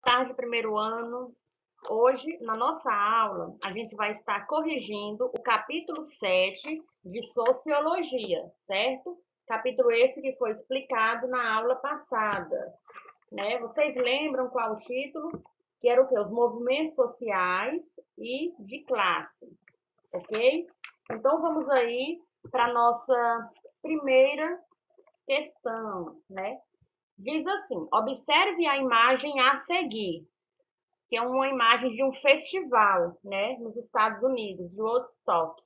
Tarde, primeiro ano. Hoje, na nossa aula, a gente vai estar corrigindo o capítulo 7 de Sociologia, certo? Capítulo esse que foi explicado na aula passada, né? Vocês lembram qual o título? Que era o quê? Os movimentos sociais e de classe, ok? Então, vamos aí para a nossa primeira questão, né? Diz assim: observe a imagem a seguir, que é uma imagem de um festival, né, nos Estados Unidos, de Woodstock.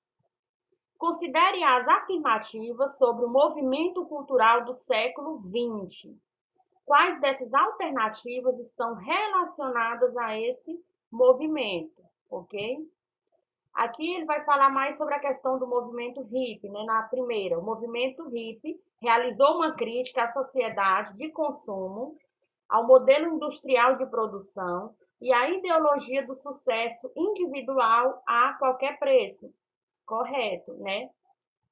Considere as afirmativas sobre o movimento cultural do século XX. Quais dessas alternativas estão relacionadas a esse movimento, ok? Aqui ele vai falar mais sobre a questão do movimento hippie, né? Na primeira, o movimento hippie realizou uma crítica à sociedade de consumo, ao modelo industrial de produção e à ideologia do sucesso individual a qualquer preço. Correto, né?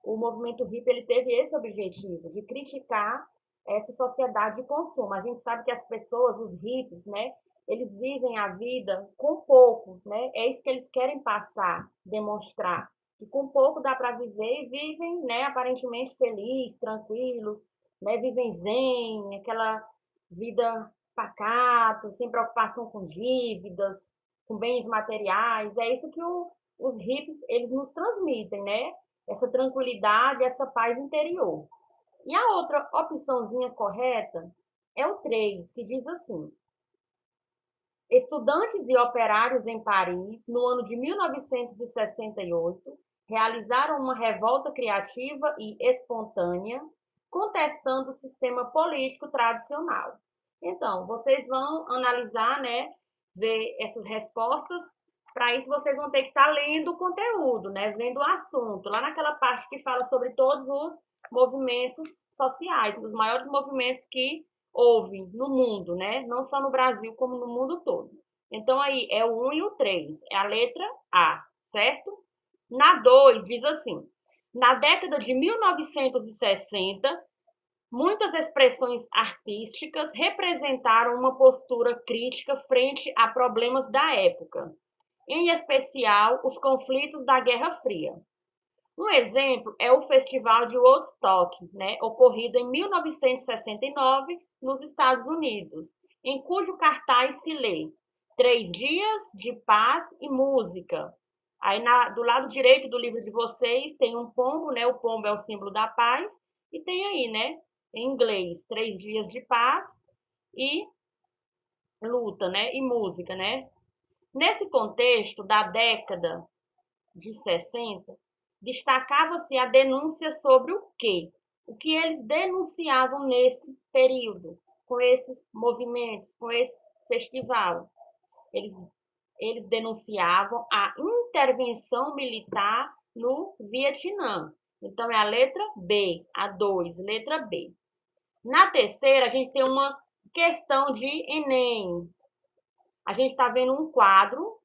O movimento hippie ele teve esse objetivo de criticar essa sociedade de consumo. A gente sabe que as pessoas, os hippies, né, eles vivem a vida com pouco, né? É isso que eles querem passar, demonstrar. Que com pouco dá para viver e vivem, né, aparentemente felizes, tranquilos, né? Vivem zen, aquela vida pacata, sem preocupação com dívidas, com bens materiais. É isso que os hippies eles nos transmitem, né? Essa tranquilidade, essa paz interior. E a outra opçãozinha correta é o 3, que diz assim: estudantes e operários em Paris, no ano de 1968, realizaram uma revolta criativa e espontânea, contestando o sistema político tradicional. Então, vocês vão analisar, né, ver essas respostas. Para isso, vocês vão ter que estar lendo o conteúdo, né, vendo o assunto, lá naquela parte que fala sobre todos os movimentos sociais, os maiores movimentos que houve no mundo, né? Não só no Brasil, como no mundo todo. Então, aí é o 1 e o 3, é a letra A, certo? Na 2, diz assim: na década de 1960, muitas expressões artísticas representaram uma postura crítica frente a problemas da época, em especial os conflitos da Guerra Fria. Um exemplo é o Festival de Woodstock, né, ocorrido em 1969 nos Estados Unidos, em cujo cartaz se lê 3 dias de paz e música. Aí do lado direito do livro de vocês tem um pombo, né? O pombo é o símbolo da paz, e tem aí, né, em inglês, 3 dias de paz e luta, né? E música, né? Nesse contexto da década de 60, destacava-se a denúncia sobre o quê? O que eles denunciavam nesse período, com esses movimentos, com esse festival. Eles, eles denunciavam a intervenção militar no Vietnã. Então, é a letra B, a 2, letra B. Na terceira, a gente tem uma questão de Enem. A gente está vendo um quadro,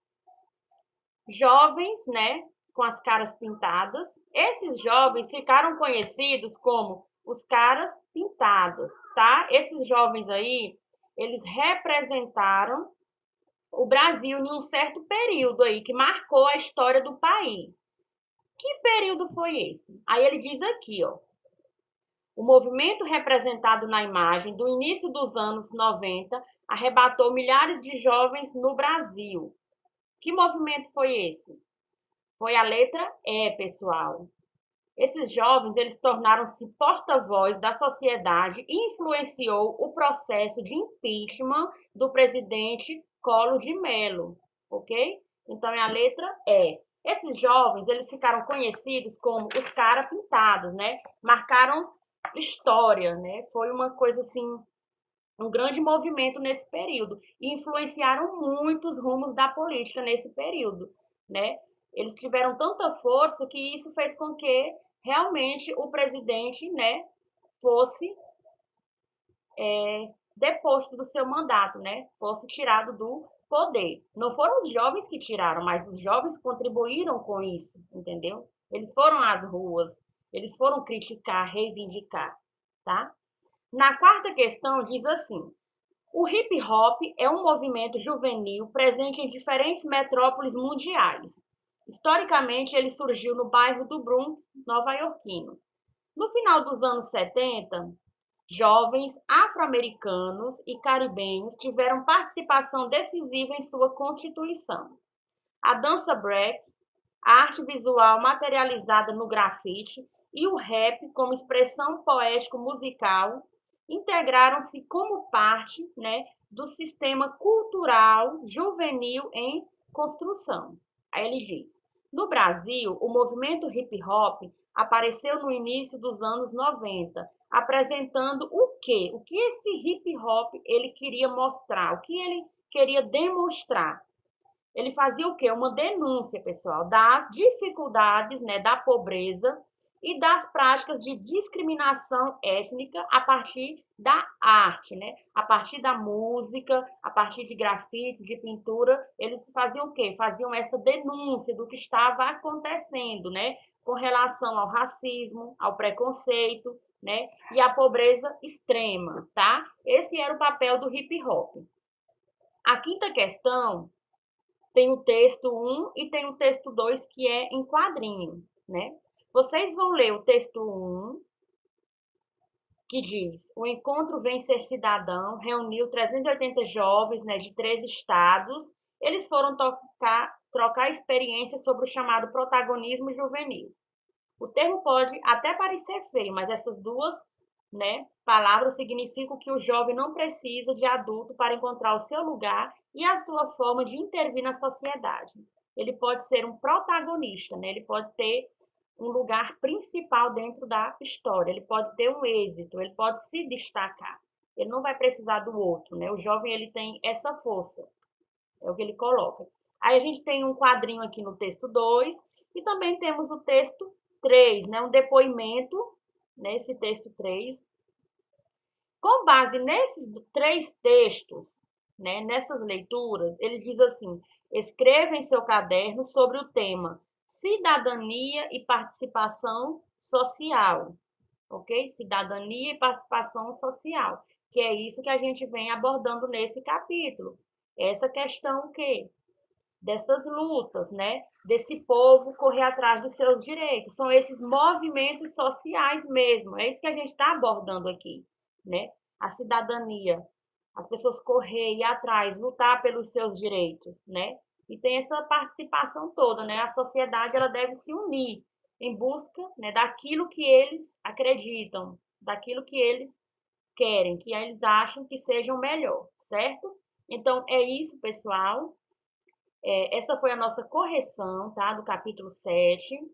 jovens, né, com as caras pintadas. Esses jovens ficaram conhecidos como os caras pintados, tá? Esses jovens aí, eles representaram o Brasil em um certo período aí que marcou a história do país. Que período foi esse? Aí ele diz aqui, ó: o movimento representado na imagem do início dos anos 90 arrebatou milhares de jovens no Brasil. Que movimento foi esse? Foi a letra E, pessoal. Esses jovens, eles tornaram-se porta-voz da sociedade e influenciou o processo de impeachment do presidente Collor de Mello, ok? Então, é a letra E. Esses jovens, eles ficaram conhecidos como os caras pintados, né? Marcaram história, né? Foi uma coisa assim, um grande movimento nesse período e influenciaram muitos rumos da política nesse período, né? Eles tiveram tanta força que isso fez com que realmente o presidente, né, fosse deposto do seu mandato, né? Fosse tirado do poder. Não foram os jovens que tiraram, mas os jovens contribuíram com isso, entendeu? Eles foram às ruas, eles foram criticar, reivindicar, tá? Na quarta questão diz assim: O hip hop é um movimento juvenil presente em diferentes metrópoles mundiais. Historicamente, ele surgiu no bairro do Bronx, nova-iorquino. No final dos anos 70, jovens afro-americanos e caribenhos tiveram participação decisiva em sua constituição. A dança break, a arte visual materializada no grafite e o rap como expressão poético-musical integraram-se como parte, né, do sistema cultural juvenil em construção. Aí ele diz: no Brasil, o movimento hip hop apareceu no início dos anos 90, apresentando o quê? O que esse hip hop ele queria mostrar, o que ele queria demonstrar. Ele fazia o quê? Uma denúncia, pessoal, das dificuldades, né, da pobreza e das práticas de discriminação étnica a partir da arte, né? A partir da música, a partir de grafite, de pintura, eles faziam o quê? Faziam essa denúncia do que estava acontecendo, né? Com relação ao racismo, ao preconceito, né? E à pobreza extrema, tá? Esse era o papel do hip hop. A quinta questão tem o texto 1 e tem o texto 2 que é em quadrinho, né? Vocês vão ler o texto 1, que diz: o Encontro Vem Ser Cidadão reuniu 380 jovens, né, de 3 estados. Eles foram trocar experiências sobre o chamado protagonismo juvenil. O termo pode até parecer feio, mas essas duas, né, palavras significam que o jovem não precisa de adulto para encontrar o seu lugar e a sua forma de intervir na sociedade. Ele pode ser um protagonista, né? Ele pode ter um lugar principal dentro da história, ele pode ter um êxito, ele pode se destacar. Ele não vai precisar do outro, né? O jovem ele tem essa força, é o que ele coloca. Aí a gente tem um quadrinho aqui no texto 2 e também temos o texto 3, né? Um depoimento nesse texto 3. Com base nesses 3 textos, né, nessas leituras, ele diz assim: escreva em seu caderno sobre o tema cidadania e participação social, ok? Cidadania e participação social, que é isso que a gente vem abordando nesse capítulo. Essa questão que dessas lutas, né? Desse povo correr atrás dos seus direitos. São esses movimentos sociais mesmo. É isso que a gente está abordando aqui, né? A cidadania, as pessoas correr, ir atrás, lutar pelos seus direitos, né? E tem essa participação toda, né? A sociedade ela deve se unir em busca, né, daquilo que eles acreditam, daquilo que eles querem, que eles acham que sejam melhor, certo? Então é isso, pessoal. Essa foi a nossa correção, tá? Do capítulo 7.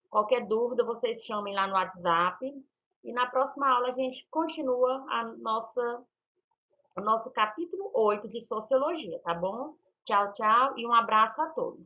Qualquer dúvida, vocês chamem lá no WhatsApp. E na próxima aula a gente continua o nosso capítulo 8 de Sociologia, tá bom? Tchau, tchau e um abraço a todos.